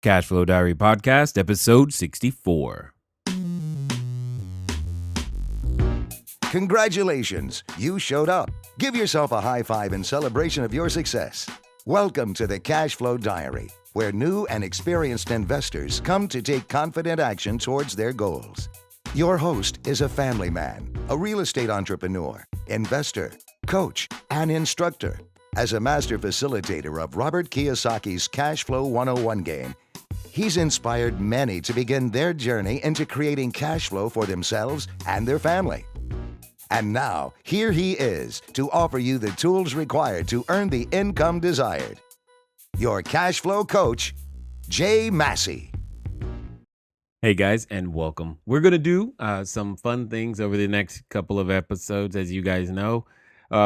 Cash Flow Diary Podcast, episode 64. Congratulations, you showed up. Give yourself a high five in celebration of your success. Welcome to the Cash Flow Diary, where new and experienced investors come to take confident action towards their goals. Your host is a family man, a real estate entrepreneur, investor, coach, and instructor. As a master facilitator of Robert Kiyosaki's Cash Flow 101 game, he's inspired many to begin their journey into creating cash flow for themselves and their family. And now, here he is to offer you the tools required to earn the income desired. Your cash flow coach, J. Massey. Hey guys, and welcome. We're going to do some fun things over the next couple of episodes. As you guys know,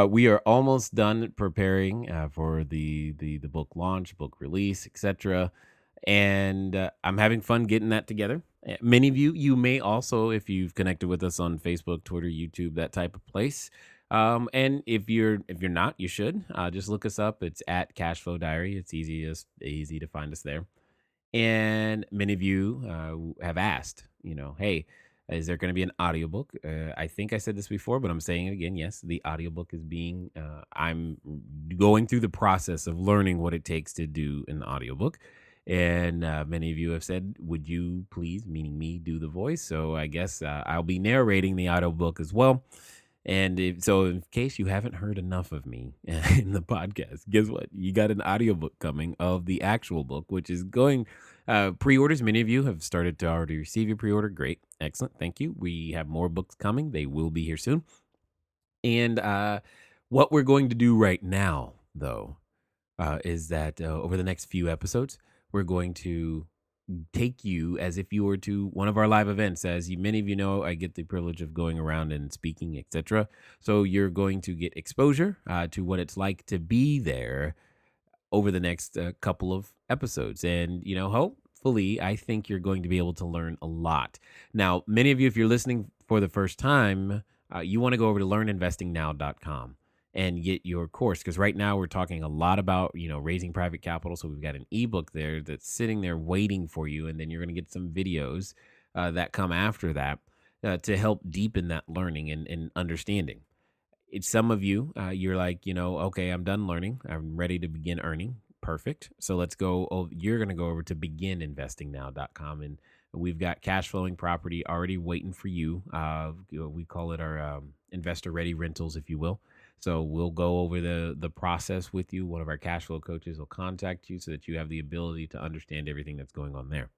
we are almost done preparing for the book launch, book release, etc. And I'm having fun getting that together. Many of you may also, if you've connected with us on Facebook, Twitter, YouTube, that type of place. And if you're not, you should just look us up. It's at Cashflow Diary. It's easy to find us there. And many of you have asked, hey, is there going to be an audiobook? I think I said this before, but I'm saying it again. Yes, the audiobook is being, I'm going through the process of learning what it takes to do an audiobook. And many of you have said, would you please, meaning me, do the voice? So I guess I'll be narrating the audiobook as well. And so in case you haven't heard enough of me in the podcast, guess what? You got an audiobook coming of the actual book, which is going pre-orders. Many of you have started to already receive your pre-order. Great. Excellent. Thank you. We have more books coming. They will be here soon. And what we're going to do right now, though, is that over the next few episodes, we're going to take you as if you were to one of our live events. As many of you know, I get the privilege of going around and speaking, etc. So you're going to get exposure to what it's like to be there over the next couple of episodes. And, hopefully, I think you're going to be able to learn a lot. Now, many of you, if you're listening for the first time, you want to go over to learninvestingnow.com and get your course, because right now we're talking a lot about raising private capital. So we've got an ebook there that's sitting there waiting for you, and then you're going to get some videos that come after that to help deepen that learning and understanding. It's some of you, you're like, okay, I'm done learning, I'm ready to begin earning. Perfect. So let's go. You're going to go over to begininvestingnow.com, and we've got cash flowing property already waiting for you. We call it our investor ready rentals, if you will. So we'll go over the process with you. One of our cash flow coaches will contact you so that you have the ability to understand everything that's going on there.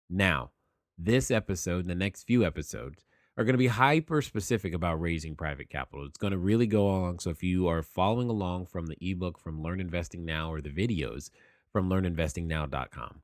Now, this episode and the next few episodes are going to be hyper specific about raising private capital. It's going to really go along. So if you are following along from the ebook from Learn Investing Now or the videos from learninvestingnow.com,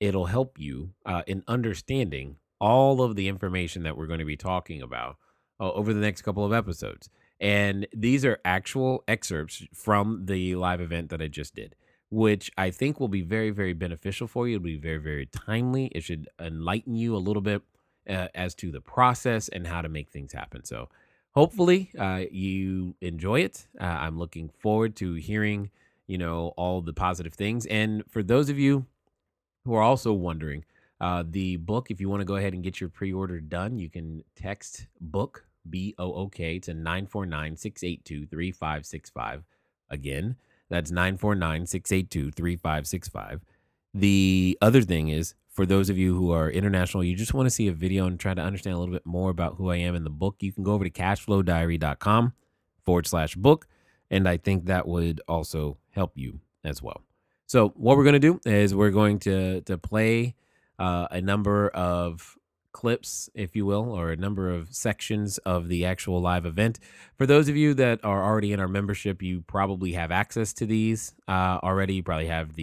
it'll help you in understanding all of the information that we're going to be talking about over the next couple of episodes. And these are actual excerpts from the live event that I just did, which I think will be very, very beneficial for you. It'll be very, very timely. It should enlighten you a little bit as to the process and how to make things happen. So hopefully you enjoy it. I'm looking forward to hearing, all the positive things. And for those of you who are also wondering, the book, if you want to go ahead and get your pre-order done, you can text book, BOOK, to 949-682-3565. Again, that's 949-682-3565. The other thing is, for those of you who are international, you just want to see a video and try to understand a little bit more about who I am in the book, you can go over to cashflowdiary.com/book. And I think that would also help you as well. So what we're going to do is we're going to play a number of clips, if you will, or a number of sections of the actual live event. For those of you that are already in our membership, you probably have access to these already. You probably have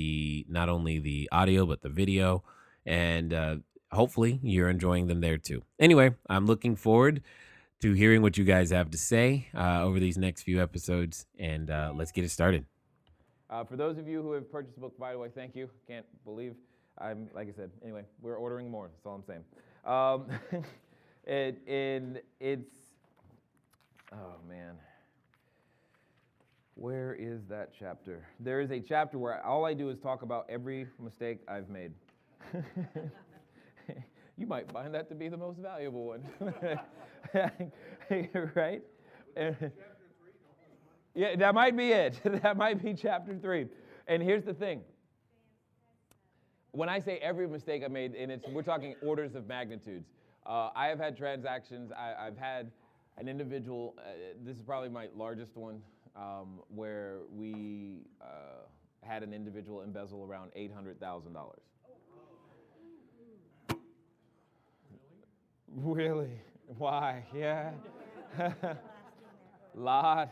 not only the audio, but the video. And hopefully you're enjoying them there too. Anyway, I'm looking forward to hearing what you guys have to say over these next few episodes. And let's get it started. For those of you who have purchased the book, by the way, thank you. Can't believe like I said, anyway, we're ordering more. That's all I'm saying. It's, oh man, where is that chapter? There is a chapter where all I do is talk about every mistake I've made. You might find that to be the most valuable one. Right? Yeah, that might be it. That might be chapter 3. And here's the thing. When I say every mistake I made, and we're talking orders of magnitudes. I have had transactions, I've had an individual, this is probably my largest one, where we had an individual embezzle around $800,000. Really? Why? Yeah. lot,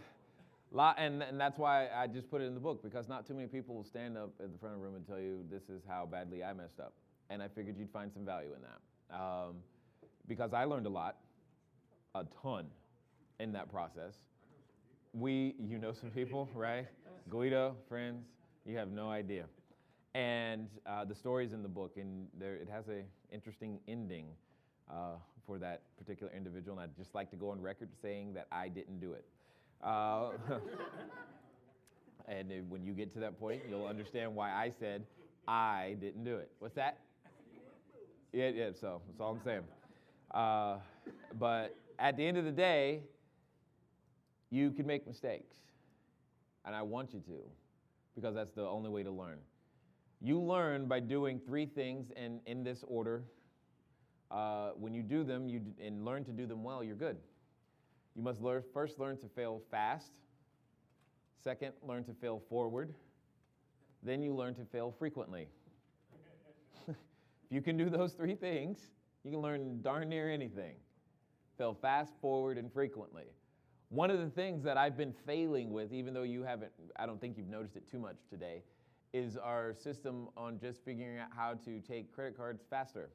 and that's why I just put it in the book, because not too many people will stand up at the front of the room and tell you this is how badly I messed up. And I figured you'd find some value in that. Because I learned a ton in that process. You know some people, right? Guido, friends, you have no idea. And the story's in the book, and it has an interesting ending for that particular individual, and I'd just like to go on record saying that I didn't do it. And when you get to that point, you'll understand why I said I didn't do it. What's that? Yeah, so that's all I'm saying. But at the end of the day, you can make mistakes. And I want you to, because that's the only way to learn. You learn by doing 3 things, and in this order. When you do them and learn to do them well, you're good. You must first learn to fail fast. Second, learn to fail forward. Then you learn to fail frequently. If you can do those 3 things, you can learn darn near anything. Fail fast, forward, and frequently. One of the things that I've been failing with, even though I don't think you've noticed it too much today, is our system on just figuring out how to take credit cards faster,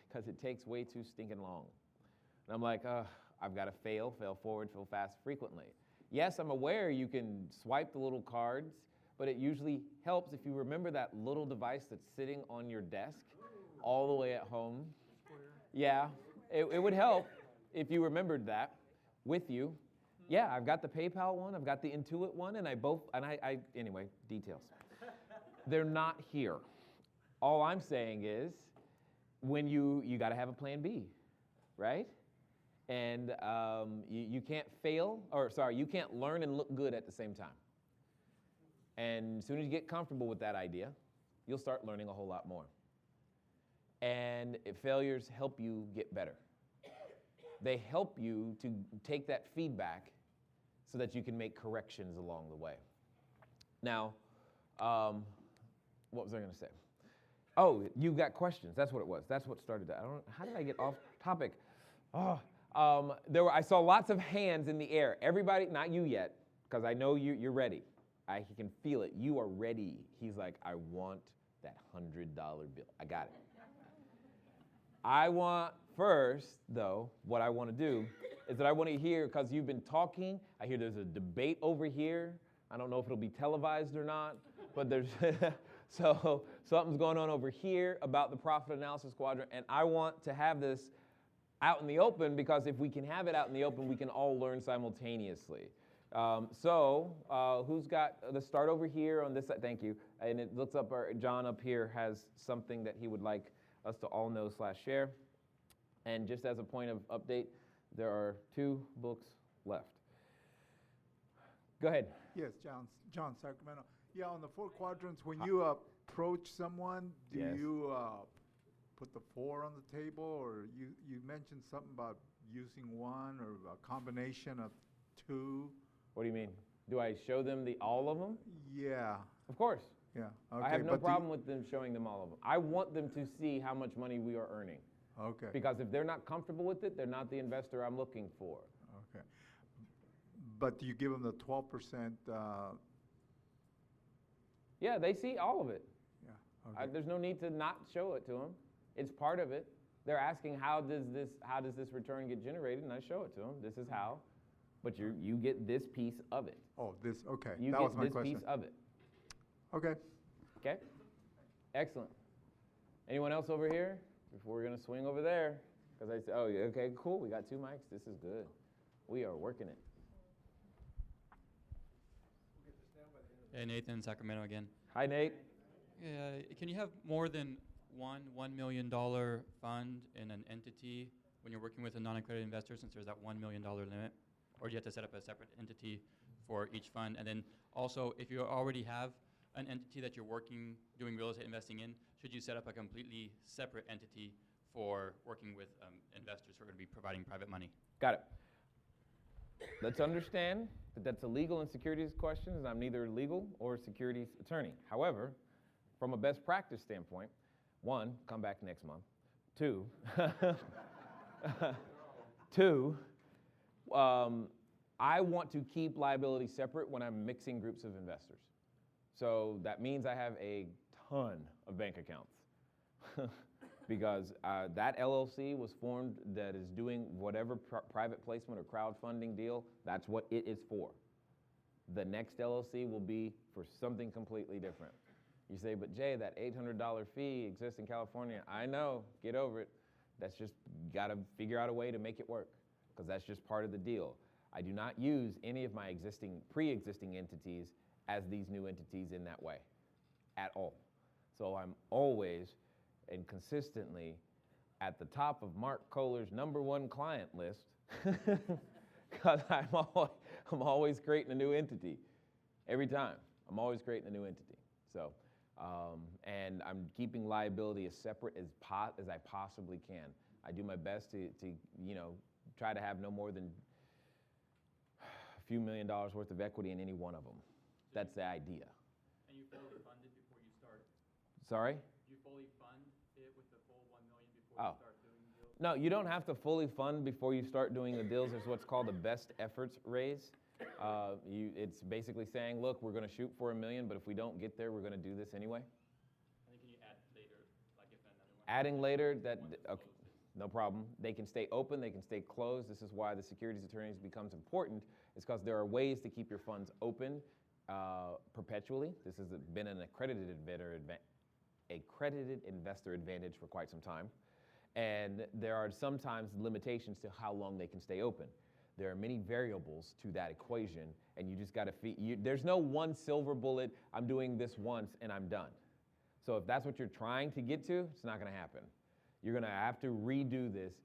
because it takes way too stinking long. And I'm like, I've got to fail forward, fail fast frequently. Yes, I'm aware you can swipe the little cards, but it usually helps if you remember that little device that's sitting on your desk all the way at home. Yeah, it would help if you remembered that with you. Yeah, I've got the PayPal one, I've got the Intuit one, and anyway, details. They're not here. All I'm saying is, when you got to have a plan B, right? And you can't you can't learn and look good at the same time. And as soon as you get comfortable with that idea, you'll start learning a whole lot more. And failures help you get better. They help you to take that feedback so that you can make corrections along the way. Now, what was I going to say? Oh, you got questions. That's what it was. That's what started that. How did I get off topic? I saw lots of hands in the air. Everybody, not you yet, because I know you're ready. I can feel it. You are ready. He's like, I want that $100 bill. I got it. I want first, though, what I want to do is that I want to hear, because you've been talking, I hear there's a debate over here. I don't know if it'll be televised or not, but there's, so something's going on over here about the Profit Analysis Quadrant, and I want to have this out in the open, because if we can have it out in the open, we can all learn simultaneously. Who's got, let's start over here on this side, thank you, and it looks up, John up here has something that he would like us to all know / share. And just as a point of update, there are 2 books left. Go ahead. Yes, John, Sacramento. Yeah, on the 4 quadrants, when you approach someone, do you put the 4 on the table, or you mentioned something about using 1 or a combination of 2? What do you mean? Do I show them all of them? Yeah. Of course. Yeah. Okay, I have no problem with them showing them all of them. I want them to see how much money we are earning. Okay. Because if they're not comfortable with it, they're not the investor I'm looking for. Okay. But do you give them the 12%? Yeah, they see all of it. Yeah. Okay. There's no need to not show it to them. It's part of it. They're asking how does this return get generated, and I show it to them. This is how, but you get this piece of it. Oh, this. Okay. You that get was my this question. piece of it. Okay. Okay. Excellent. Anyone else over here before we're gonna swing over there? Because I said, oh, okay, cool. We got 2 mics. This is good. We are working it. Hey, Nathan, Sacramento again. Hi, Nate. Can you have more than $1 million fund in an entity when you're working with a non-accredited investor, since there's that $1 million limit? Or do you have to set up a separate entity for each fund? And then also, if you already have an entity that you're doing real estate investing in, should you set up a completely separate entity for working with investors who are going to be providing private money? Got it. Let's understand that that's a legal and securities question, as I'm neither a legal or a securities attorney. However, from a best practice standpoint, one, come back next month. Two, I want to keep liability separate when I'm mixing groups of investors. So that means I have a ton of bank accounts because that LLC was formed that is doing whatever private placement or crowdfunding deal, that's what it is for. The next LLC will be for something completely different. You say, but Jay, that $800 fee exists in California. I know, get over it. That's just, got to figure out a way to make it work because that's just part of the deal. I do not use any of my pre-existing entities as these new entities in that way at all. So I'm always and consistently at the top of Mark Kohler's #1 client list because I'm always creating a new entity every time. I'm always creating a new entity. So, and I'm keeping liability as separate as I possibly can. I do my best to try to have no more than a few $1 million worth of equity in any one of them. That's the idea. And you fully fund it before you start? Sorry? You fully fund it with the full $1 million before you start doing deals? No, you don't have to fully fund before you start doing the deals. There's what's called a best efforts raise. It's basically saying, look, we're going to shoot for $1 million, but if we don't get there, we're going to do this anyway. And then can you add later, like if another one? Adding later, okay, no problem. They can stay open, they can stay closed. This is why the securities attorneys becomes important. It's because there are ways to keep your funds open perpetually. This has been an accredited investor advantage for quite some time. And there are sometimes limitations to how long they can stay open. There are many variables to that equation, and you just got to there's no one silver bullet, I'm doing this once and I'm done. So if that's what you're trying to get to, it's not going to happen. You're going to have to redo this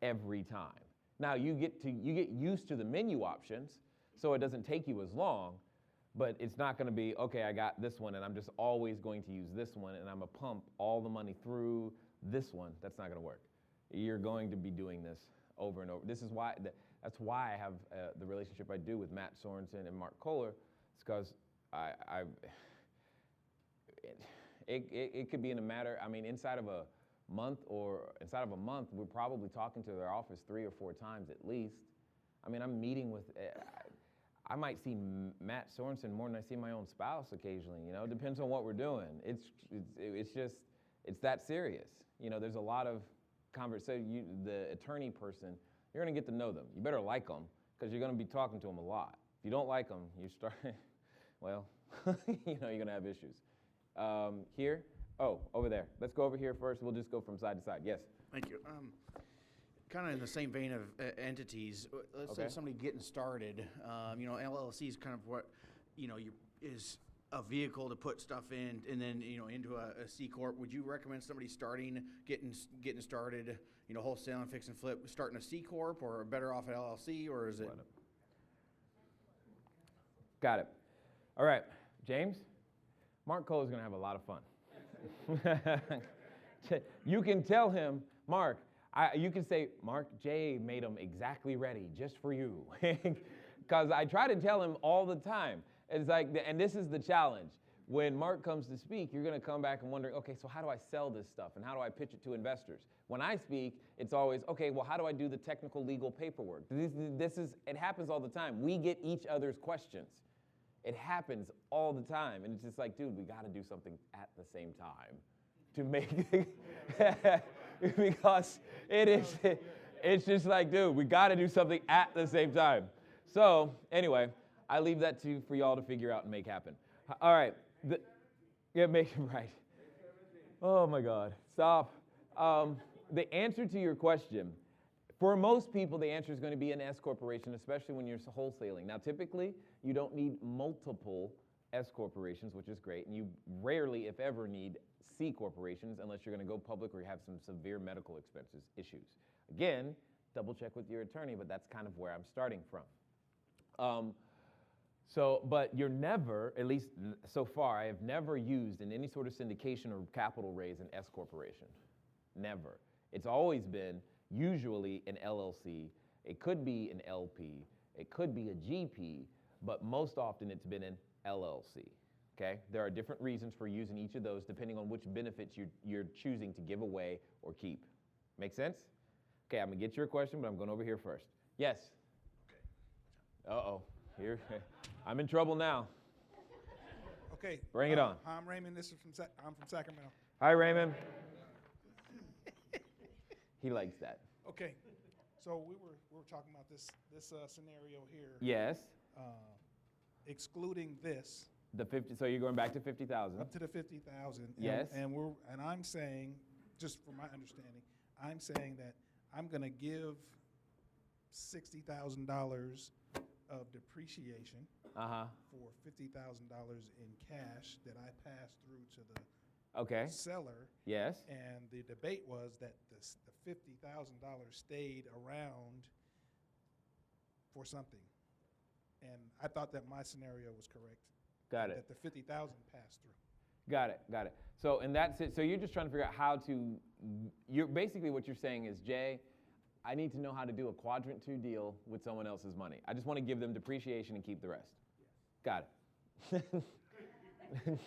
every time. Now you get used to the menu options, so it doesn't take you as long, but it's not going to be, okay, I got this one and I'm just always going to use this one and I'm going to pump all the money through this one. That's not going to work. You're going to be doing this over and over. This is why, that's why I have the relationship I do with Matt Sorensen and Mark Kohler. It's because it could be in a matter, I mean, inside of a month, we're probably talking to their office 3 or 4 times at least. I mean, I'm meeting with, I might see Matt Sorensen more than I see my own spouse occasionally, you know, it depends on what we're doing. It's just, it's that serious. You know, there's a lot of conversation, the attorney person, you're gonna get to know them. You better like them, because you're gonna be talking to them a lot. If you don't like them, you start, well, you know, you're gonna have issues. Here, oh, over there. Let's go over here first. We'll just go from side to side. Yes? Thank you. Kind of in the same vein of entities, let's say somebody getting started, you know, LLC is kind of what, you know, is a vehicle to put stuff in and then, you know, into a C Corp. Would you recommend somebody getting started, you know, wholesale and fix and flip, starting a C Corp or better off an LLC, or is it? Got it. All right, James, Mark Cole is going to have a lot of fun. You can tell him, Mark, you can say, Mark, Jay made them exactly ready just for you. Because I try to tell him all the time. It's like, and this is the challenge. When Mark comes to speak, you're going to come back and wondering, okay, so how do I sell this stuff and how do I pitch it to investors? When I speak, it's always, okay, well, how do I do the technical legal paperwork? It happens all the time. We get each other's questions. It happens all the time. And it's just like, dude, we got to do something at the same time to make it, because it's just like, dude, we got to do something at the same time. So anyway, I leave that for y'all to figure out and make happen. All right. Make it right. Oh my God, stop. The answer to your question, for most people, the answer is going to be an S corporation, especially when you're wholesaling. Now, typically, you don't need multiple S corporations, which is great, and you rarely, if ever, need C corporations unless you're going to go public or you have some severe medical expenses issues. Again, double check with your attorney, but that's kind of where I'm starting from. But you're never, at least so far, I have never used in any sort of syndication or capital raise an S corporation. Never. It's always been usually an LLC. It could be an LP. It could be a GP, but most often it's been an LLC. Okay? There are different reasons for using each of those depending on which benefits you're choosing to give away or keep. Make sense? Okay, I'm gonna get your question, but I'm going over here first. Yes? Okay. Uh-oh. Here, I'm in trouble now. Okay. Bring it on. Hi, I'm Raymond. I'm from Sacramento. Hi, Raymond. He likes that. Okay. So we were talking about this scenario here. Yes. Excluding this. The 50. So you're going back to 50,000. Up to the 50,000. Yes. And I'm saying, just from my understanding, I'm saying that I'm going to give $60,000 of depreciation for $50,000 in cash that I pass through to the seller. Yes. And the debate was that the $50,000 stayed around for something. And I thought that my scenario was correct. Got it. That the $50,000 passed through. Got it. So and that's it. So you're just trying to figure out how to, basically what you're saying is, Jay, I need to know how to do a quadrant 2 deal with someone else's money. I just want to give them depreciation and keep the rest. Yes. Got it.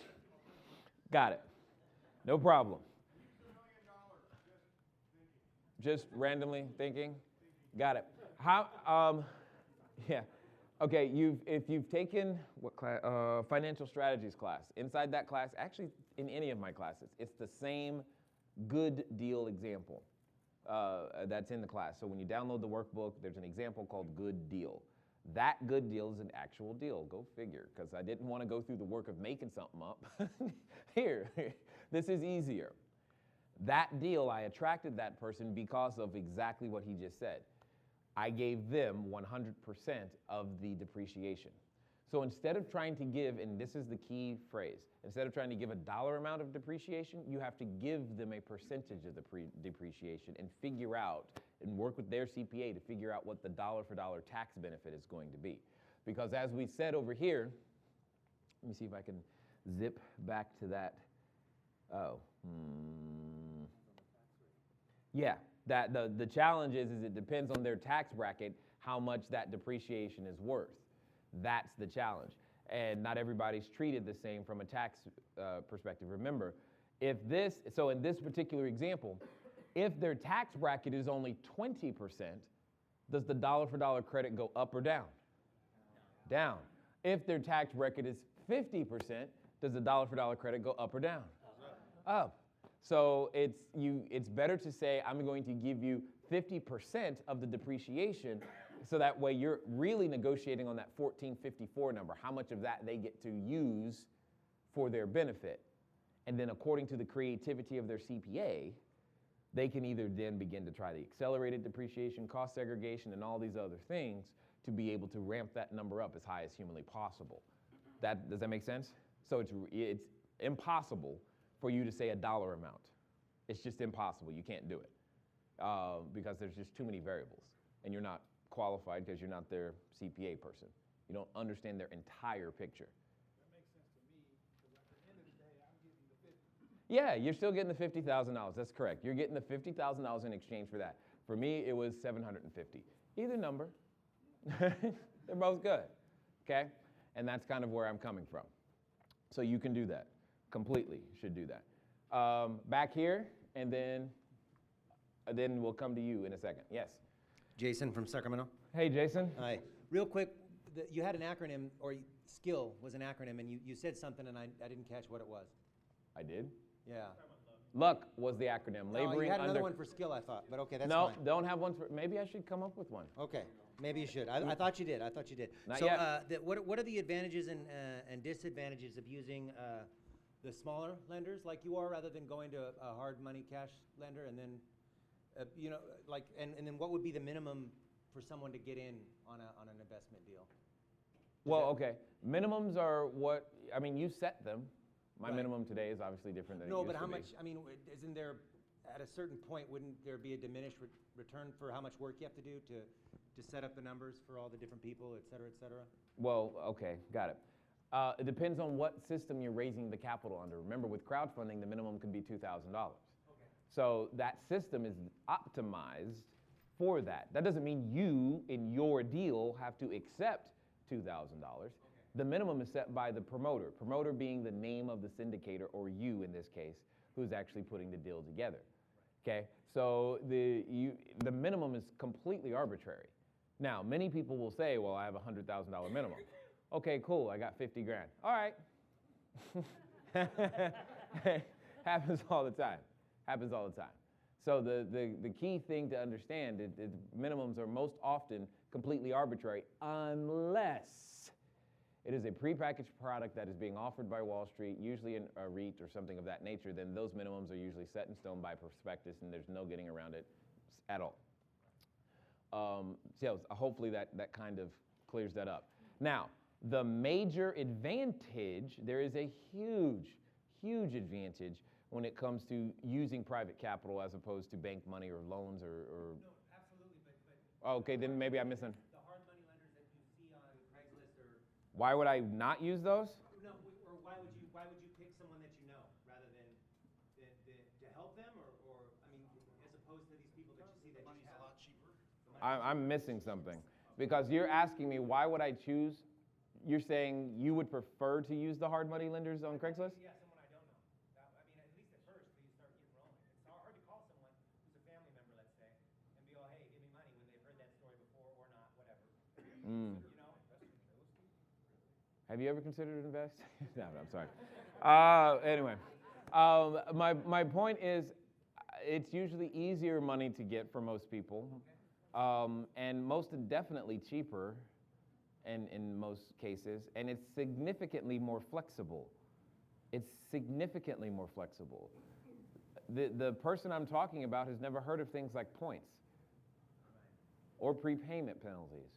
Got it. No problem. Just randomly thinking? Got it. How, yeah. Okay, if you've taken what class, financial strategies class, inside that class, actually in any of my classes, it's the same good deal example that's in the class. So when you download the workbook, there's an example called good deal. That good deal is an actual deal, go figure, because I didn't want to go through the work of making something up. Here, this is easier. That deal, I attracted that person because of exactly what he just said. I gave them 100% of the depreciation. So instead of trying to give, and this is the key phrase, instead of trying to give a dollar amount of depreciation, you have to give them a percentage of the depreciation and figure out and work with their CPA to figure out what the dollar for dollar tax benefit is going to be. Because as we said over here, let me see if I can zip back to that. Yeah, that the challenge is it depends on their tax bracket how much that depreciation is worth. That's the challenge. And not everybody's treated the same from a tax perspective. Remember, so in this particular example, if their tax bracket is only 20%, does the dollar for dollar credit go up or down? Down. If their tax bracket is 50%, does the dollar for dollar credit go up or down? Up. So it's better to say, I'm going to give you 50% of the depreciation, so that way you're really negotiating on that 1454 number, how much of that they get to use for their benefit. And then according to the creativity of their CPA, they can either then begin to try the accelerated depreciation, cost segregation, and all these other things to be able to ramp that number up as high as humanly possible. Does that make sense? So it's impossible for you to say a dollar amount. It's just impossible. You can't do it because there's just too many variables, and you're not qualified because you're not their CPA person. You don't understand their entire picture. That makes sense to me, because at the end of the day, I'm giving the 50. Yeah, you're still getting the $50,000. That's correct. You're getting the $50,000 in exchange for that. For me, it was $750. Either number. They're both good. Okay? And that's kind of where I'm coming from. So you can do that. Completely should do that. Back here, and then we'll come to you in a second. Yes? Jason from Sacramento. Hey, Jason. Hi. Real quick, you had an acronym, or skill was an acronym, and you said something, and I didn't catch what it was. I did? Yeah. Luck was the acronym. No, you had another one for skill, I thought, but okay, that's fine. No, don't have one for, maybe I should come up with one. Okay, maybe you should. I thought you did. Not so, yet. what are the advantages and disadvantages of using the smaller lenders like you are, rather than going to a hard money cash lender, and then, and then what would be the minimum for someone to get in on an investment deal? Well, okay. Minimums are what, I mean, you set them. My minimum today is obviously different than it used No, but to how be. much, I mean, isn't there, at a certain point, wouldn't there be a diminished return for how much work you have to do to set up the numbers for all the different people, et cetera, et cetera? Well, okay, got it. It depends on what system you're raising the capital under. Remember, with crowdfunding, the minimum can be $2,000. Okay. So that system is optimized for that. That doesn't mean you, in your deal, have to accept $2,000. Okay. The minimum is set by the promoter. Promoter being the name of the syndicator, or you in this case, who's actually putting the deal together. Okay, so the minimum is completely arbitrary. Now, many people will say, well, I have a $100,000 minimum. Okay, cool, I got 50 grand. All right. Happens all the time. Happens all the time. So the key thing to understand is minimums are most often completely arbitrary unless it is a prepackaged product that is being offered by Wall Street, usually in a REIT or something of that nature. Then those minimums are usually set in stone by prospectus, and there's no getting around it at all. So hopefully that kind of clears that up. Now, the major advantage, there is a huge, huge advantage when it comes to using private capital as opposed to bank money or loans or No, absolutely, but oh, okay, then maybe I missed it. the hard money lenders that you see on Craigslist or Why would I not use those? no, or why would you pick someone that you know rather than to help them or I mean as opposed to these people that you see that Money's just a have. lot cheaper. I'm missing something because you're asking me why would I choose. You're saying you would prefer to use the hard money lenders on Craigslist? Yeah, someone I don't know. I mean, at least at first, till you start getting rolling. It's hard to call someone who's a family member, let's say, and be all, hey, give me money when they've heard that story before or not, whatever. Mm. You know? Have you ever considered investing? No, I'm sorry. Anyway, my point is, it's usually easier money to get for most people, and most definitely cheaper, in most cases, and it's significantly more flexible. It's significantly more flexible. The person I'm talking about has never heard of things like points, or prepayment penalties,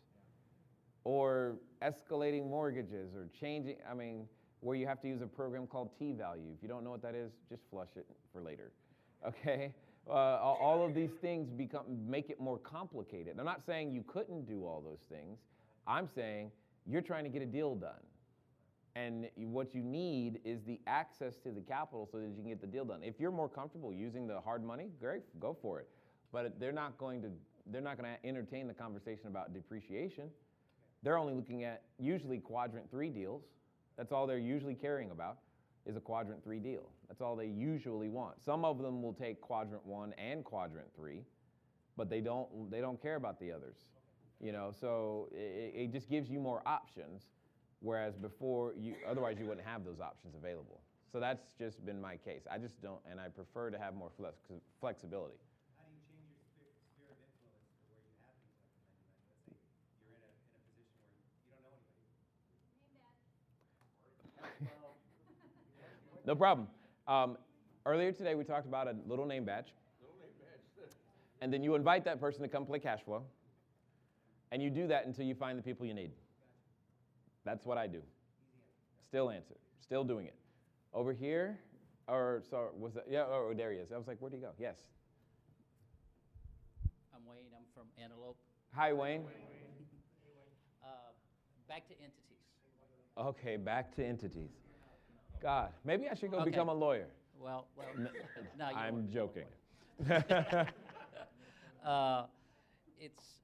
or escalating mortgages, or changing, I mean, where you have to use a program called T-value. If you don't know what that is, just flush it for later, okay? All of these things make it more complicated. I'm not saying you couldn't do all those things. I'm saying you're trying to get a deal done. And what you need is the access to the capital so that you can get the deal done. If you're more comfortable using the hard money, great, go for it. But they're not going to entertain the conversation about depreciation. They're only looking at usually quadrant 3 deals. That's all they're usually caring about is a quadrant 3 deal. That's all they usually want. Some of them will take quadrant 1 and quadrant 3, but they don't care about the others. You know, so it just gives you more options, whereas before, otherwise you wouldn't have those options available. So that's just been my case. I just don't, and I prefer to have more flexibility. How do you change your sphere of influence to where you have these recommended money? Let's say you're in a position where you don't know anybody. No problem. Earlier today, we talked about a little name badge. And then you invite that person to come play cash flow. And you do that until you find the people you need. That's what I do. Still answer. Still doing it. Over here, or sorry, was that? Yeah, oh, there he is. I was like, where'd he go? Yes. I'm Wayne. I'm from Antelope. Hi, Wayne. Back to entities. Okay, back to entities. God, maybe I should go Okay. become a lawyer. Well, no, you I'm won't. joking. It's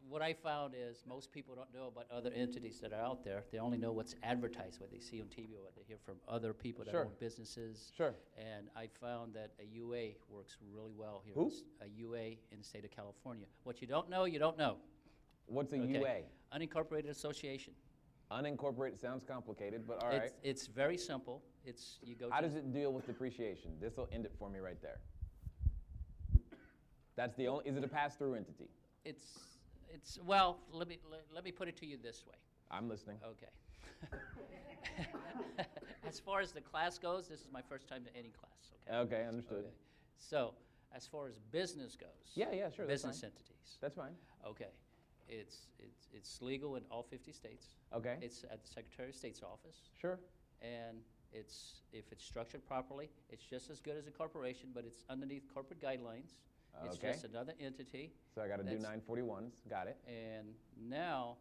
what I found is most people don't know about other entities that are out there. They only know what's advertised, what they see on TV, or what they hear from other people that Sure. own businesses. Sure. And I found that a UA works really well here. Who? A UA in the state of California. What you don't know, you don't know. What's a Okay. UA? Unincorporated association. Unincorporated sounds complicated, but all right. It's very simple. It's you go. How to does it deal with depreciation? This will end it for me right there. That's the only. Is it a pass-through entity? It's well. Let me put it to you this way. I'm listening. Okay. As far as the class goes, this is my first time to any class. Okay. Okay, understood. Okay. So, as far as business goes. Yeah, sure. That's Business fine. entities. That's fine. Okay. It's legal in all 50 states. Okay. It's at the Secretary of State's office. Sure. And if it's structured properly, it's just as good as a corporation, but it's underneath corporate guidelines. It's Okay. just another entity. So I got to do That's- 941s. Got it. And now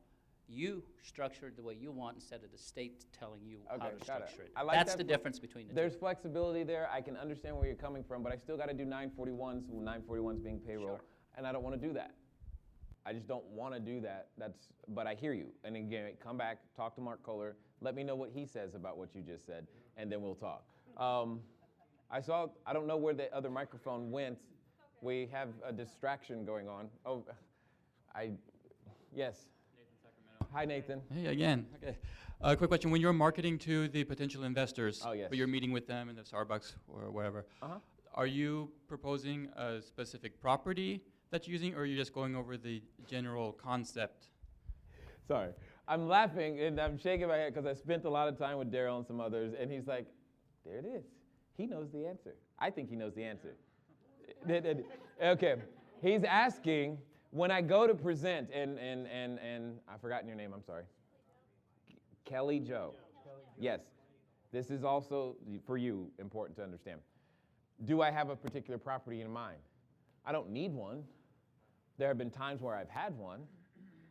you structure it the way you want instead of the state telling you how Okay, to got it. structure it. I like That's that the fle- difference between the There's two. flexibility there. I can understand where you're coming from, but I still got to do 941s, 941s being payroll, Sure. and I don't want to do that. I just don't want to do that. But I hear you. And again, come back, talk to Mark Kohler, let me know what he says about what you just said, and then we'll talk. I don't know where the other microphone went. We have a distraction going on. Oh, yes. Nathan, Sacramento. Hi, Nathan. Hey, again. Okay. Quick question. When you're marketing to the potential investors, Oh, yes. but you're meeting with them in the Starbucks or wherever, Uh-huh. are you proposing a specific property that you're using, or are you just going over the general concept? Sorry. I'm laughing and I'm shaking my head because I spent a lot of time with Daryl and some others, and he's like, there it is. He knows the answer. I think he knows the answer. Okay. He's asking, when I go to present, and I've forgotten your name, I'm sorry. Kelly Joe. Yes. This is also, for you, important to understand. Do I have a particular property in mind? I don't need one. There have been times where I've had one,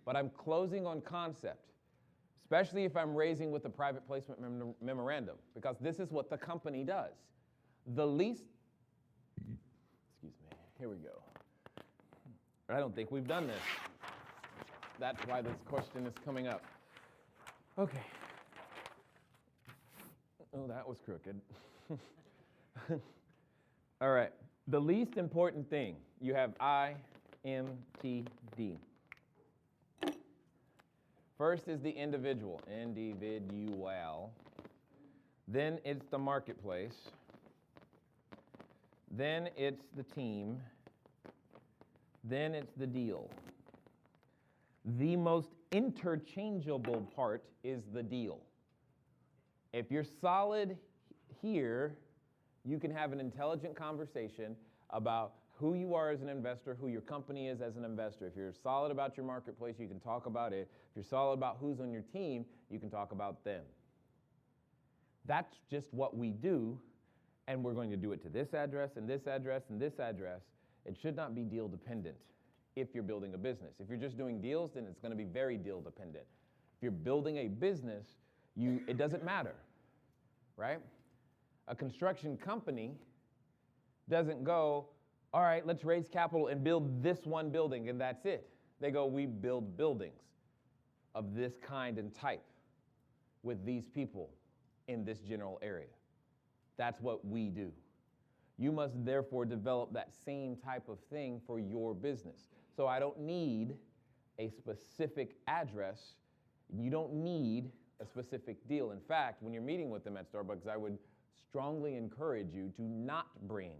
but I'm closing on concept, especially if I'm raising with a private placement memorandum, because this is what the company does. The least, excuse me, here we go. I don't think we've done this. That's why this question is coming up. Okay. Oh, that was crooked. All right. The least important thing, you have IMTD. First is the individual, individual. Then it's the marketplace. Then it's the team. Then it's the deal. The most interchangeable part is the deal. If you're solid here, you can have an intelligent conversation about who you are as an investor, who your company is as an investor. If you're solid about your marketplace, you can talk about it. If you're solid about who's on your team, you can talk about them. That's just what we do, and we're going to do it to this address and this address and this address. It should not be deal dependent if you're building a business. If you're just doing deals, then it's going to be very deal dependent. If you're building a business, it doesn't matter, right? A construction company doesn't go, all right, let's raise capital and build this one building, and that's it. They go, we build buildings of this kind and type with these people in this general area. That's what we do. You must therefore develop that same type of thing for your business. So I don't need a specific address. You don't need a specific deal. In fact, when you're meeting with them at Starbucks, I would strongly encourage you to not bring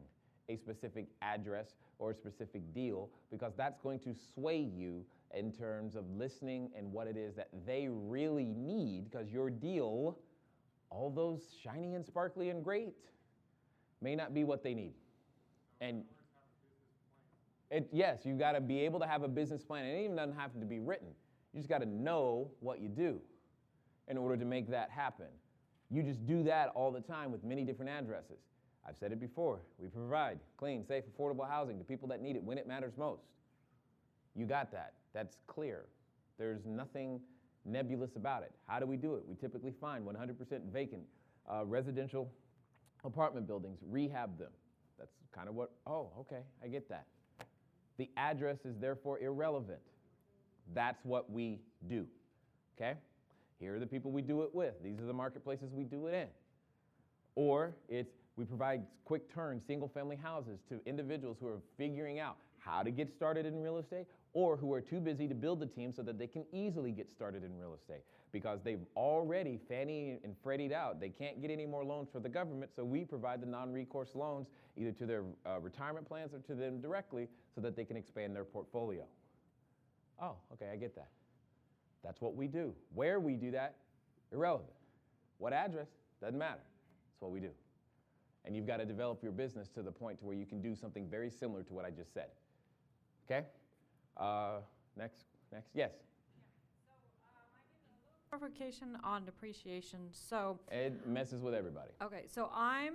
a specific address or a specific deal, because that's going to sway you in terms of listening and what it is that they really need, because your deal, all those shiny and sparkly and great, may not be what they need. And yes, you got to be able to have a business plan, and it even doesn't have to be written. You just got to know what you do in order to make that happen. You just do that all the time with many different addresses. I've said it before. We provide clean, safe, affordable housing to people that need it when it matters most. You got that. That's clear. There's nothing nebulous about it. How do we do it? We typically find 100% vacant residential apartment buildings, rehab them. That's kind of what, oh, okay, I get that. The address is therefore irrelevant. That's what we do, okay? Here are the people we do it with. These are the marketplaces we do it in. Or we provide quick turn single-family houses to individuals who are figuring out how to get started in real estate, or who are too busy to build the team so that they can easily get started in real estate because they've already Fannie and Freddie'd out. They can't get any more loans for the government, so we provide the non-recourse loans either to their retirement plans or to them directly so that they can expand their portfolio. Oh, okay, I get that. That's what we do. Where we do that, irrelevant. What address, doesn't matter. That's what we do. And you've got to develop your business to the point to where you can do something very similar to what I just said. Okay? Next Next, yes. Clarification on depreciation. So, It messes with everybody. okay, so I'm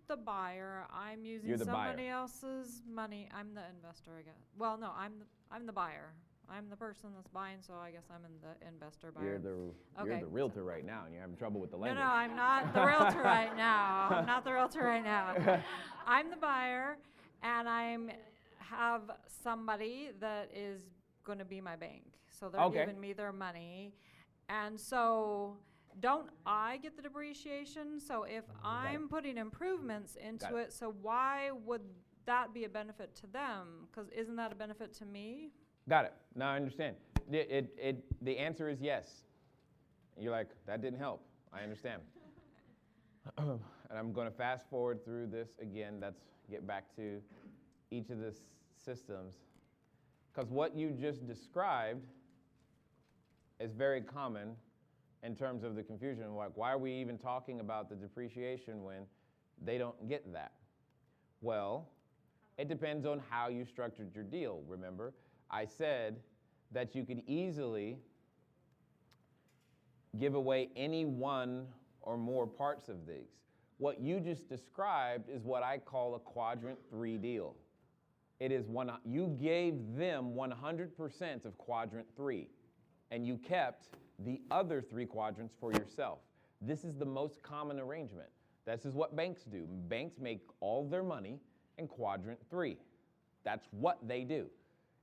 the buyer. I'm using You're the somebody buyer. else's money. I'm the investor, I guess. Well, no, I'm the buyer. I'm the person that's buying, so I guess I'm in the investor buyer. You're the Okay. realtor right now, and you're having trouble with the No, language. no, I'm not the realtor right now. I'm not the realtor right now. I'm the buyer, and have somebody that is going to be my bank. So they're Okay. giving me their money. And so don't I get the depreciation? So if I'm putting improvements into it, so why would that be a benefit to them? Because isn't that a benefit to me? Got it. Now I understand. The answer is yes. And you're like, that didn't help. I understand. And I'm going to fast forward through this again. Let's get back to each of the systems. Because what you just described is very common in terms of the confusion. Like, why are we even talking about the depreciation when they don't get that? Well, it depends on how you structured your deal. Remember, I said that you could easily give away any one or more parts of these. What you just described is what I call a quadrant 3 deal. It is you gave them 100% of quadrant 3, and you kept the other 3 quadrants for yourself. This is the most common arrangement. This is what banks do. Banks make all their money in quadrant 3. That's what they do.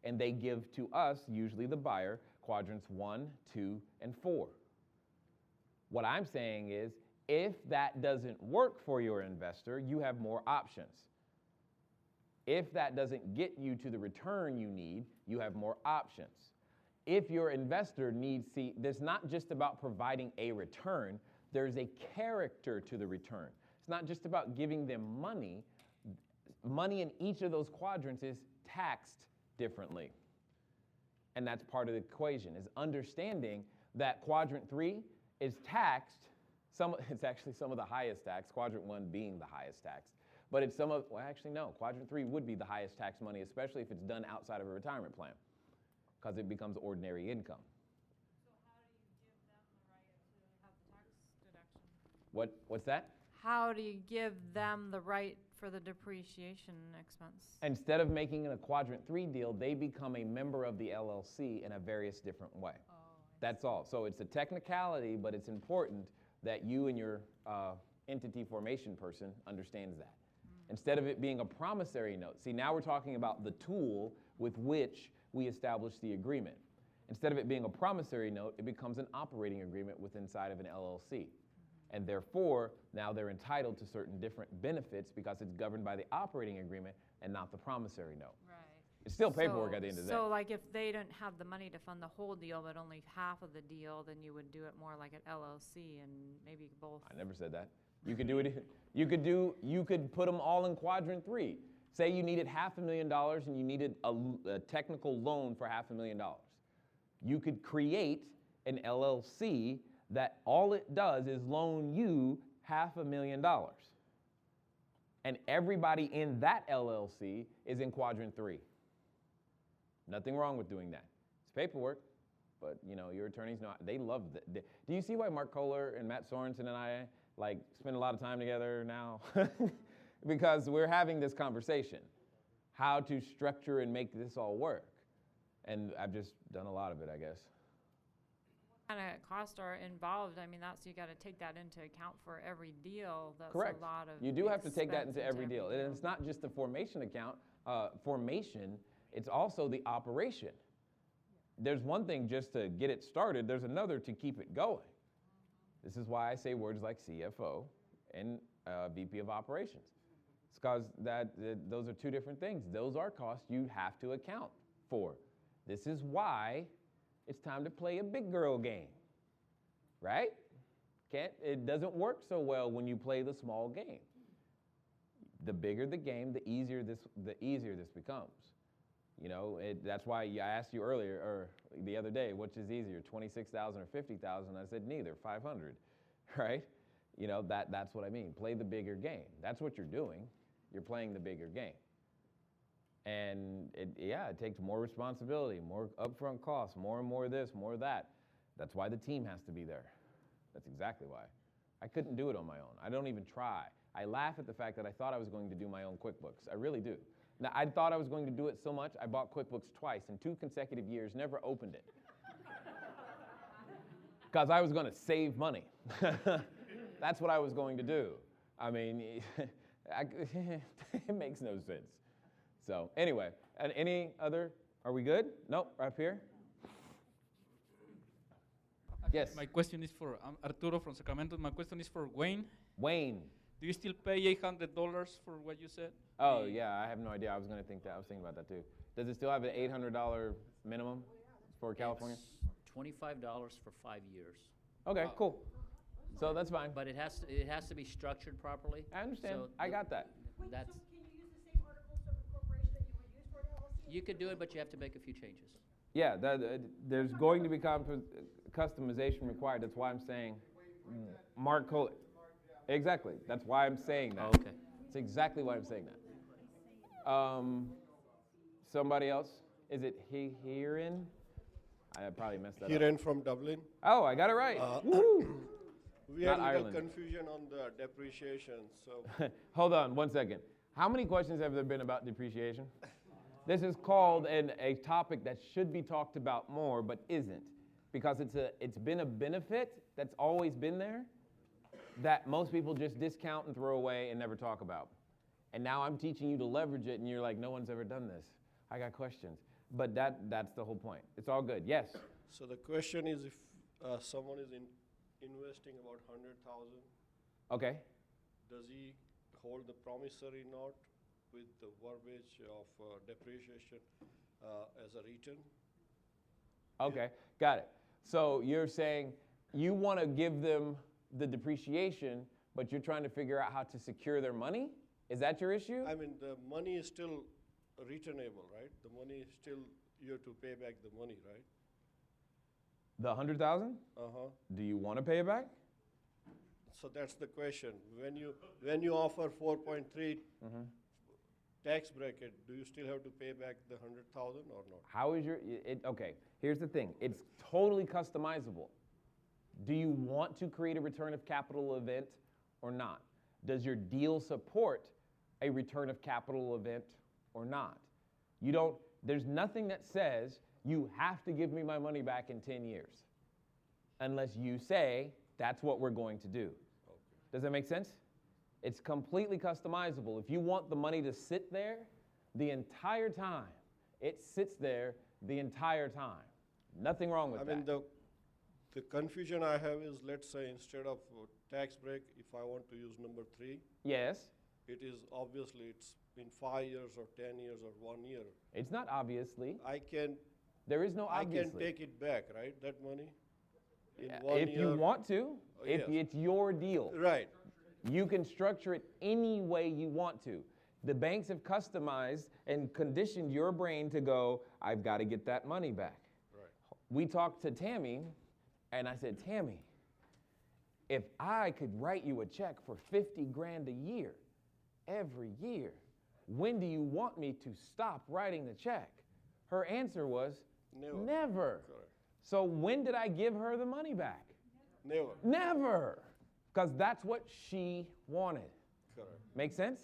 And they give to us, usually the buyer, quadrants 1, 2, and 4. What I'm saying is, if that doesn't work for your investor, you have more options. If that doesn't get you to the return you need, you have more options. If your investor there's not just about providing a return, there's a character to the return. It's not just about giving them money. Money in each of those quadrants is taxed differently. And that's part of the equation, is understanding that quadrant 3 is taxed. It's actually some of the highest tax, quadrant 1 being the highest tax. But it's quadrant 3 would be the highest tax money, especially if it's done outside of a retirement plan, because it becomes ordinary income. So how do you give them the right to have the tax deduction? What's that? How do you give them the right for the depreciation expense? Instead of making it a quadrant 3 deal, they become a member of the LLC in a various different way. Oh, That's all. So it's a technicality, but it's important that you and your entity formation person understands that. Instead of it being a promissory note. See, now we're talking about the tool with which we establish the agreement. Instead of it being a promissory note, it becomes an operating agreement inside of an LLC. And therefore, now they're entitled to certain different benefits because it's governed by the operating agreement and not the promissory note. Right. It's still paperwork at the end of the day. So like if they didn't have the money to fund the whole deal, but only half of the deal, then you would do it more like an LLC and maybe both. I never said that. You could do it. You could put them all in quadrant 3. Say you needed $500,000 and you needed a technical loan for $500,000. You could create an LLC that all it does is loan you $500,000. And everybody in that LLC is in quadrant 3. Nothing wrong with doing that. It's paperwork, but your attorneys know, they love that. Do you see why Mark Kohler and Matt Sorensen and I spend a lot of time together now? Because we're having this conversation, how to structure and make this all work. And I've just done a lot of it, I guess. What kind of costs are involved? I mean, you got to take that into account for every deal. That's Correct. a lot of You do have to take that expense into every deal. And it's not just the formation account, it's also the operation. There's one thing just to get it started, there's another to keep it going. This is why I say words like CFO and VP of operations. It's because those are two different things. Those are costs you have to account for. This is why it's time to play a big girl game, right? It doesn't work so well when you play the small game. The bigger the game, the easier this becomes. That's why I asked you earlier, or the other day, which is easier, 26,000 or 50,000? I said neither, 500, right? That's what I mean. Play the bigger game. That's what you're doing. You're playing the bigger game. And it takes more responsibility, more upfront costs, more and more this, more that. That's why the team has to be there. That's exactly why. I couldn't do it on my own. I don't even try. I laugh at the fact that I thought I was going to do my own QuickBooks. I really do. Now, I thought I was going to do it so much, I bought QuickBooks twice in 2 consecutive years, never opened it. Because I was going to save money. That's what I was going to do. I mean, it makes no sense. So anyway, and any other, are we good? Nope, right up here. Yes. My question is for Arturo from Sacramento. My question is for Wayne. Wayne. Do you still pay $800 for what you said? Oh, yeah, I have no idea. I was going to think that. I was thinking about that, too. Does it still have an $800 minimum for California? It's $25 for 5 years. Okay, cool. So that's fine. But it has to be structured properly. I understand. So I got that. That's, Can you use the same articles of incorporation that you would use for an LLC? you could do it, but you have to make a few changes. Yeah, there's going to be customization required. That's why I'm saying Mark Cole. Exactly. That's why I'm saying that. Okay. That's exactly why I'm saying that. Somebody else? Is it Herein? I probably messed that up. Herein from Dublin. Oh, I got it right. Woo! We Not had a little Ireland. confusion on the depreciation. So Hold on 1 second. How many questions have there been about depreciation? This is called a topic that should be talked about more, but isn't, because it's been a benefit that's always been there that most people just discount and throw away and never talk about. And now I'm teaching you to leverage it, and you're like, no one's ever done this. I got questions. But that's the whole point. It's all good. Yes? So the question is, if someone is investing about 100,000, Okay. does he hold the promissory note with the verbiage of depreciation as a return? Okay, got it. So you're saying you want to give them the depreciation, but you're trying to figure out how to secure their money? Is that your issue? I mean, the money is still returnable, right? The money is still, you have to pay back the money, right? The 100,000? Uh-huh. Do you want to pay it back? So that's the question. When you offer 4.3 tax bracket, do you still have to pay back the 100,000 or not? How is okay, here's the thing. It's totally customizable. Do you want to create a return of capital event or not? Does your deal support a return of capital event or not? There's nothing that says you have to give me my money back in 10 years unless you say that's what we're going to do. Okay. Does that make sense? It's completely customizable. If you want the money to sit there the entire time, it sits there the entire time. Nothing wrong with that. I mean, the confusion I have is, let's say instead of tax break, if I want to use number 3, Yes. it is obviously it's in 5 years or 10 years or 1 year. It's not obviously. There is no I obviously. can take it back, right? That money in Yeah, 1 year. if you want to, if yes. it's your deal. Right. You can structure it any way you want to. The banks have customized and conditioned your brain to go, I've got to get that money back. Right. We talked to Tammy, and I said, Tammy, if I could write you a check for 50 grand a year, every year, when do you want me to stop writing the check? Her answer was, never. Correct. So when did I give her the money back? Never. Never. Because that's what she wanted. Correct. Make sense?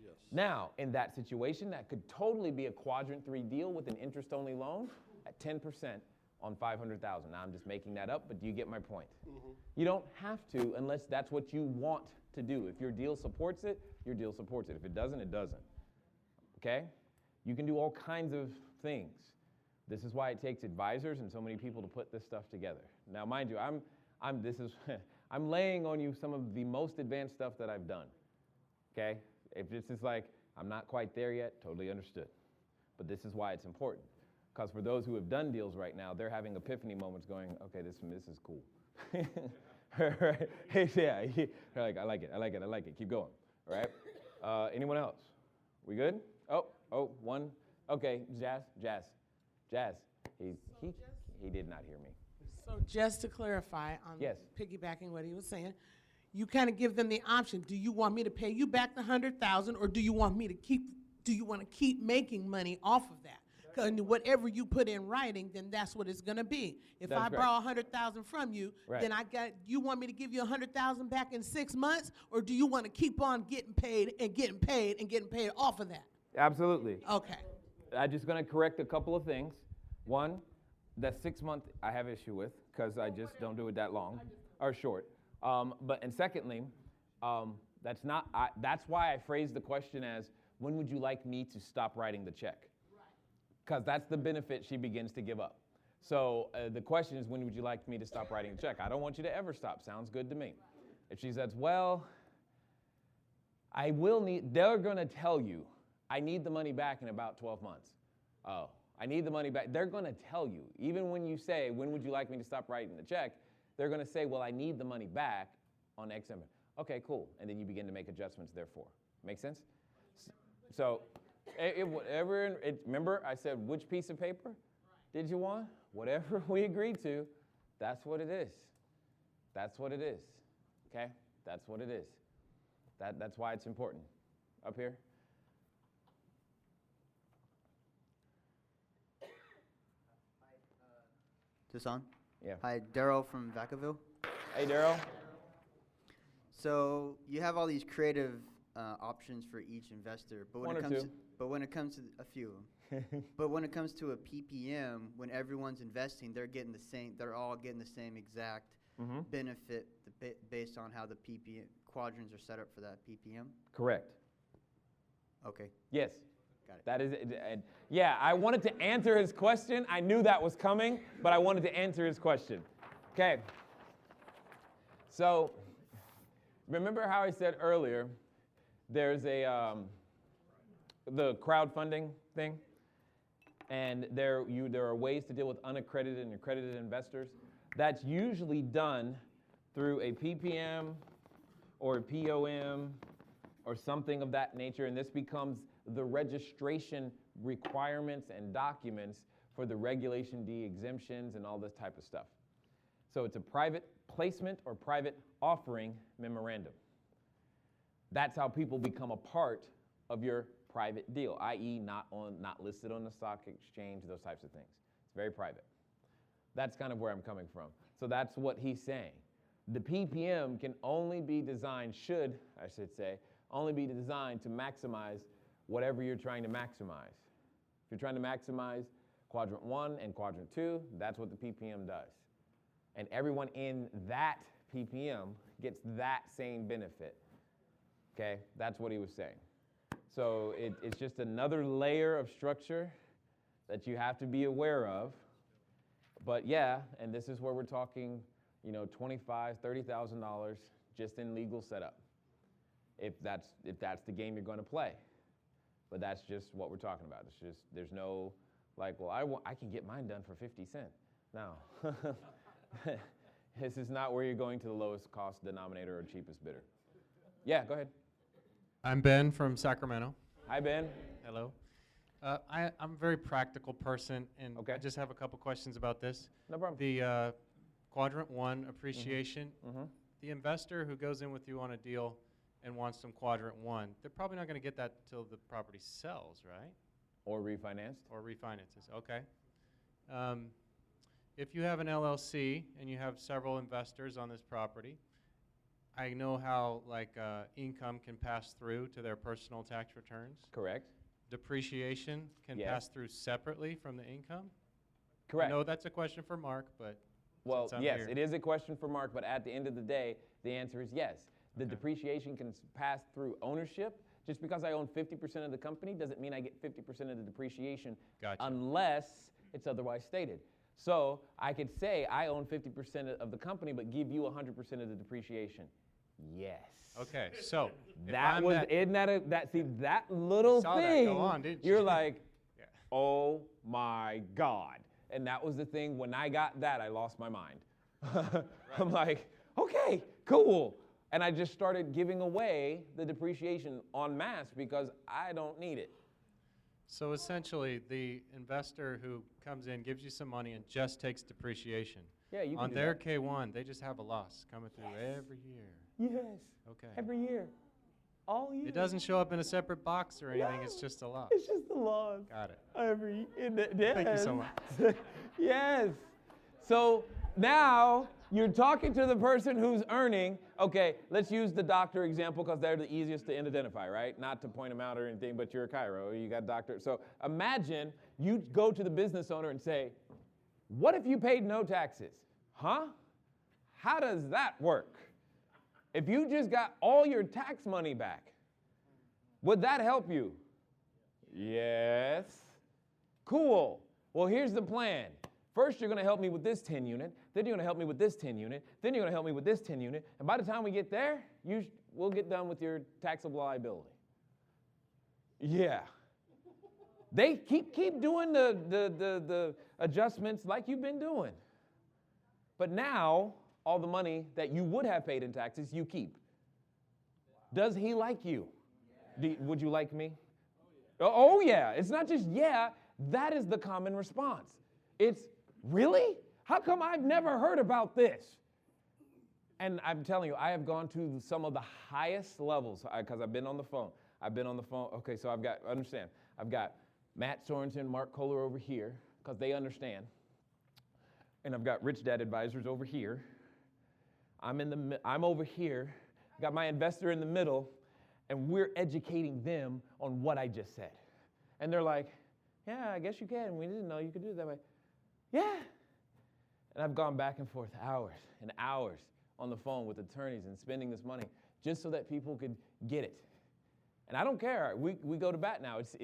Yes. Now, in that situation, that could totally be a quadrant 3 deal with an interest-only loan at 10% on 500,000. Now, I'm just making that up, but do you get my point? Mm-hmm. You don't have to unless that's what you want to do. If your deal supports it, your deal supports it. If it doesn't, it doesn't. Okay? You can do all kinds of things. This is why it takes advisors and so many people to put this stuff together. Now, mind you, I'm laying on you some of the most advanced stuff that I've done. Okay? If this is like, I'm not quite there yet, totally understood. But this is why it's important. Because for those who have done deals right now, they're having epiphany moments going, okay, this is cool. Right? Yeah, they're like, I like it, keep going, all right? Anyone else? We good? Oh, one. Okay, Jazz. He did not hear me. So just to clarify, Yes. piggybacking what he was saying, you kind of give them the option. Do you want me to pay you back the 100,000, or do you want me to keep do you want to keep making money off of that? And whatever you put in writing, then that's what it's going to be. If That's I right. borrow $100,000 from you, Right. then you want me to give you $100,000 back in 6 months, or do you want to keep on getting paid and getting paid and getting paid off of that? Absolutely. Okay. I'm just going to correct a couple of things. One, that 6 month I have issue with because I just don't do it that long or short. And secondly, that's why I phrased the question as, when would you like me to stop writing the check? Because that's the benefit she begins to give up. So the question is, when would you like me to stop writing the check? I don't want you to ever stop. Sounds good to me. If she says, well, they're going to tell you, I need the money back in about 12 months. Oh, I need the money back. They're going to tell you, even when you say, when would you like me to stop writing the check? They're going to say, well, I need the money back on X number. Okay, cool. And then you begin to make adjustments, therefore. Make sense? So, remember I said, which piece of paper did you want? Whatever we agreed to, that's what it is. That's what it is. Okay? That's what it is. That's why it's important. Up here? This on? Yeah. Hi, Daryl from Vacaville. Hey, Daryl. So you have all these creative options for each investor, but when it comes to a few of them, but when it comes to a PPM, when everyone's investing, they're getting the same. They're all getting the same exact benefit based on how the PPM quadrants are set up for that PPM. Correct. Okay. Yes. Got it. That is it. Yeah, I wanted to answer his question. I knew that was coming, but I wanted to answer his question. Okay. So, remember how I said earlier, there's the crowdfunding thing, and there are ways to deal with unaccredited and accredited investors. That's usually done through a PPM or a POM or something of that nature, and this becomes the registration requirements and documents for the Regulation D exemptions and all this type of stuff. So it's a private placement or private offering memorandum. That's how people become a part of your private deal, i.e. not listed on the stock exchange, those types of things. It's very private. That's kind of where I'm coming from. So that's what he's saying. The PPM can only be designed, only be designed to maximize whatever you're trying to maximize. If you're trying to maximize quadrant 1 and quadrant 2, that's what the PPM does. And everyone in that PPM gets that same benefit. Okay, that's what he was saying. So it's just another layer of structure that you have to be aware of. But yeah, and this is where we're talking, $25,000, $30,000 just in legal setup. If that's the game you're going to play. But that's just what we're talking about. It's just, there's no, I can get mine done for 50 cents. No. This is not where you're going to the lowest cost denominator or cheapest bidder. Yeah, go ahead. I'm Ben from Sacramento. Hi, Ben. Hello. I'm a very practical person, and I just have a couple questions about this. No problem. The quadrant 1 appreciation, the investor who goes in with you on a deal and wants some quadrant 1, they're probably not going to get that till the property sells, right? Or refinanced. Or refinances, okay. If you have an LLC and you have several investors on this property, I know how income can pass through to their personal tax returns. Correct. Depreciation can pass through separately from the income. Correct. I know that's a question for Mark, but well, yes, here. it is a question for Mark, but at the end of the day, the answer is yes. The depreciation can pass through ownership. Just because I own 50% of the company doesn't mean I get 50% of the depreciation unless it's otherwise stated. So I could say I own 50% of the company, but give you 100% of the depreciation. Yes. Okay, so that was that little thing. Go on, didn't you? You're like, oh my God. And that was the thing. When I got that, I lost my mind. I'm like, okay, cool. And I just started giving away the depreciation en masse because I don't need it. So essentially, the investor who comes in, gives you some money, and just takes depreciation. Yeah, you can on do their that. K1, they just have a loss coming through every year. Yes. Okay. Every year. all year. It doesn't show up in a separate box or anything. It's just a loss. It's just a loss. Got it. Thank you so much. Yes. So now you're talking to the person who's earning. Okay, let's use the doctor example because they're the easiest to identify, right? Not to point them out or anything, but you're a chiro, you got a doctor. So imagine you go to the business owner and say, what if you paid no taxes? Huh? How does that work? If you just got all your tax money back, would that help you? Yes. Cool. Well, here's the plan. First, you're going to help me with this 10 unit. Then you're going to help me with this 10 unit. Then you're going to help me with this 10 unit. And by the time we get there, we'll get done with your taxable liability. Yeah. They keep doing the adjustments like you've been doing. But now, all the money that you would have paid in taxes, you keep. Does he like you? Would you like me? Oh, yeah. It's not just yeah. That is the common response. It's, really? How come I've never heard about this? And I'm telling you, I have gone to some of the highest levels because I've been on the phone. Okay, so I've got Matt Sorensen, Mark Kohler over here because they understand. And I've got Rich Dad Advisors over here. I'm over here, got my investor in the middle, and we're educating them on what I just said. And they're like, yeah, I guess you can. We didn't know you could do it that way. Yeah. And I've gone back and forth hours and hours on the phone with attorneys and spending this money just so that people could get it. And I don't care. We go to bat now. It's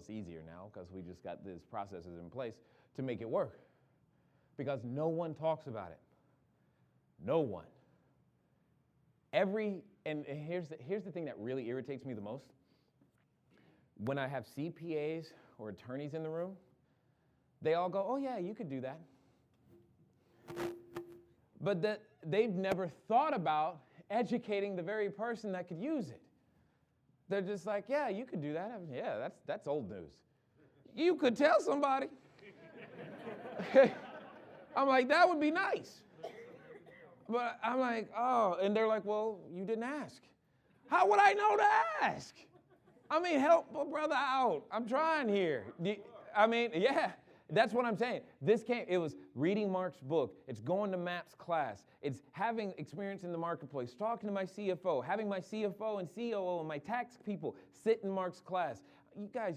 easier now because we just got these processes in place to make it work. Because no one talks about it. No one. And here's the thing that really irritates me the most. When I have CPAs or attorneys in the room, they all go, oh yeah, you could do that. But that they've never thought about educating the very person that could use it. They're just like, yeah, you could do that. Yeah, that's old news. You could tell somebody. I'm like, that would be nice. But I'm like, oh, and they're like, well, you didn't ask. How would I know to ask? I mean, help a brother out. I'm trying here. Yeah, that's what I'm saying. It was reading Mark's book. It's going to Matt's class. It's having experience in the marketplace, talking to my CFO, having my CFO and COO and my tax people sit in Mark's class. You guys,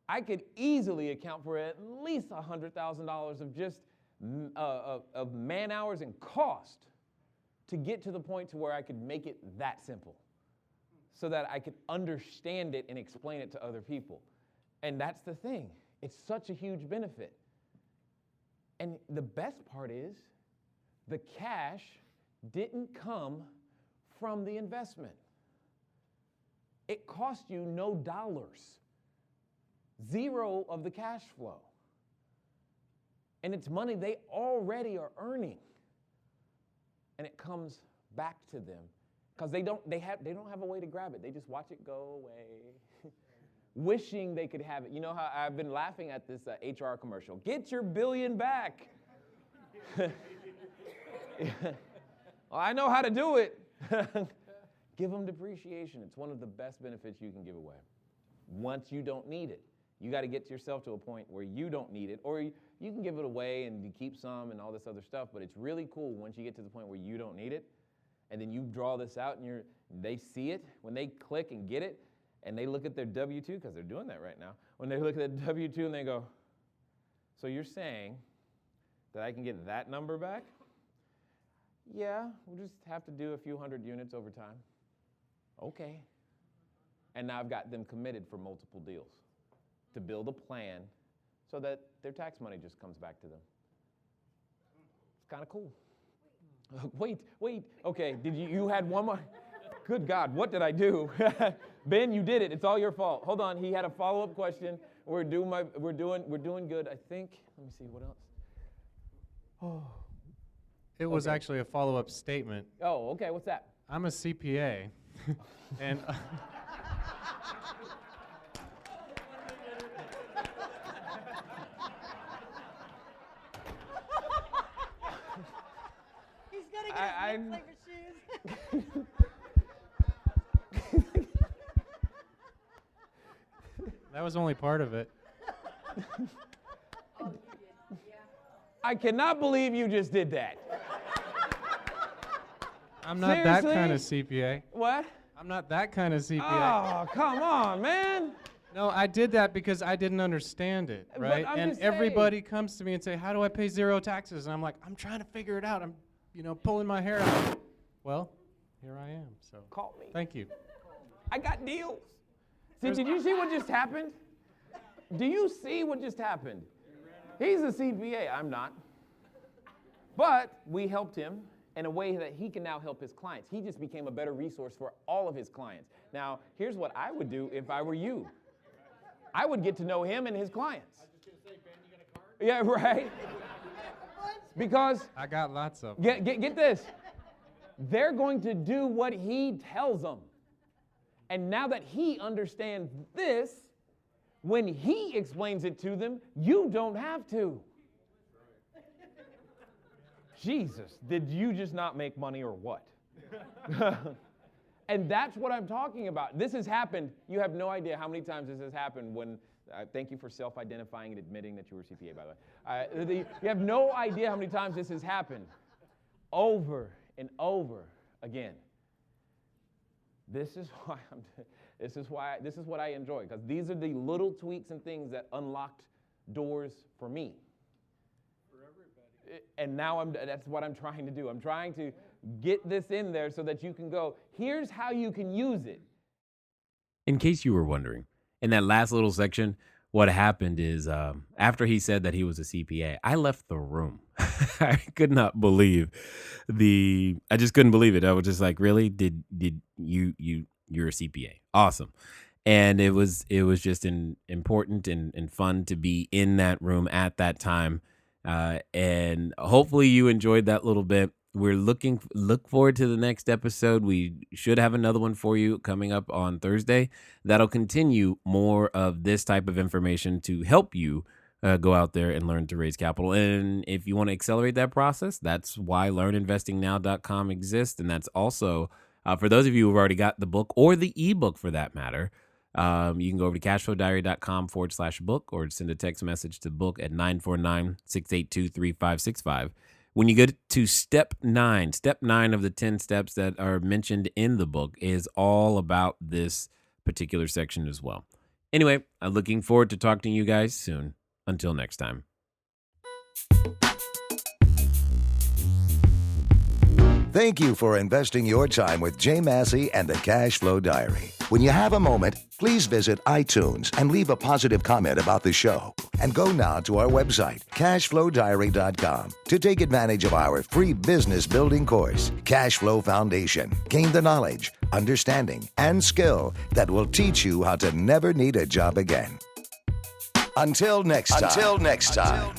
I could easily account for at least $100,000 of just of man hours and cost to get to the point to where I could make it that simple so that I could understand it and explain it to other people. And that's the thing. It's such a huge benefit. And the best part is the cash didn't come from the investment. It cost you no dollars. Zero of the cash flow. And it's money they already are earning. And it comes back to them because they don't have a way to grab it. They just watch it go away, wishing they could have it. You know how I've been laughing at this HR commercial. Get your billion back. Well, I know how to do it. Give them depreciation. It's one of the best benefits you can give away. Once you don't need it. You got to get yourself to a point where you don't need it, or you can give it away and you keep some and all this other stuff, but it's really cool once you get to the point where you don't need it, and then you draw this out and they see it, when they click and get it, and they look at their W-2, because they're doing that right now, when they look at the W-2 and they go, so you're saying that I can get that number back? Yeah, we'll just have to do a few hundred units over time. Okay. And now I've got them committed for multiple deals to build a plan so that their tax money just comes back to them. It's kind of cool. Wait. Okay, you had one more? Good God, what did I do? Ben, you did it. It's all your fault. Hold on, he had a follow-up question. We're doing good. I think. Let me see what else. Oh. It was actually a follow-up statement. Oh, okay. What's that? I'm a CPA, and. He's gonna get his flavor shoes. That was only part of it. I cannot believe you just did that. I'm not that kind of CPA. What? I'm not that kind of CPA. Oh, come on, man. No, I did that because I didn't understand it, right? And everybody comes to me and say, how do I pay zero taxes? And I'm like, I'm trying to figure it out. I'm, pulling my hair out. Well, here I am, so. Call me. Thank you. I got deals. See, did you see what just happened? Do you see what just happened? He's a CPA, I'm not. But we helped him in a way that he can now help his clients. He just became a better resource for all of his clients. Now, here's what I would do if I were you. I would get to know him and his clients. I was just going to say, Ben, you got a card? Yeah, right? Because I got lots of them. Get this. They're going to do what he tells them. And now that he understands this, when he explains it to them, you don't have to. Jesus, did you just not make money or what? And that's what I'm talking about. This has happened. You have no idea how many times this has happened when, thank you for self-identifying and admitting that you were CPA, by the way. You have no idea how many times this has happened. Over and over again. This is what I enjoy, because these are the little tweaks and things that unlocked doors for me. For everybody. And now that's what I'm trying to do. I'm trying to get this in there so that you can go, here's how you can use it. In case you were wondering, in that last little section, what happened is after he said that he was a CPA, I left the room. I could not believe I just couldn't believe it. I was just like, really? Did you're a CPA? Awesome. And it was just important and fun to be in that room at that time. And hopefully you enjoyed that little bit. We're look forward to the next episode. We should have another one for you coming up on Thursday that'll continue more of this type of information to help you go out there and learn to raise capital. And if you want to accelerate that process, that's why learninvestingnow.com exists. And that's also for those of you who've already got the book or the ebook for that matter. You can go over to CashFlowDiary.com/book or send a text message to book at 949-682-3565. When you get to step 9 of the 10 steps that are mentioned in the book is all about this particular section as well. Anyway, I'm looking forward to talking to you guys soon. Until next time. Thank you for investing your time with Jay Massey and the Cash Flow Diary. When you have a moment, please visit iTunes and leave a positive comment about the show. And go now to our website, CashFlowDiary.com, to take advantage of our free business building course, Cash Flow Foundation. Gain the knowledge, understanding, and skill that will teach you how to never need a job again. Until next time.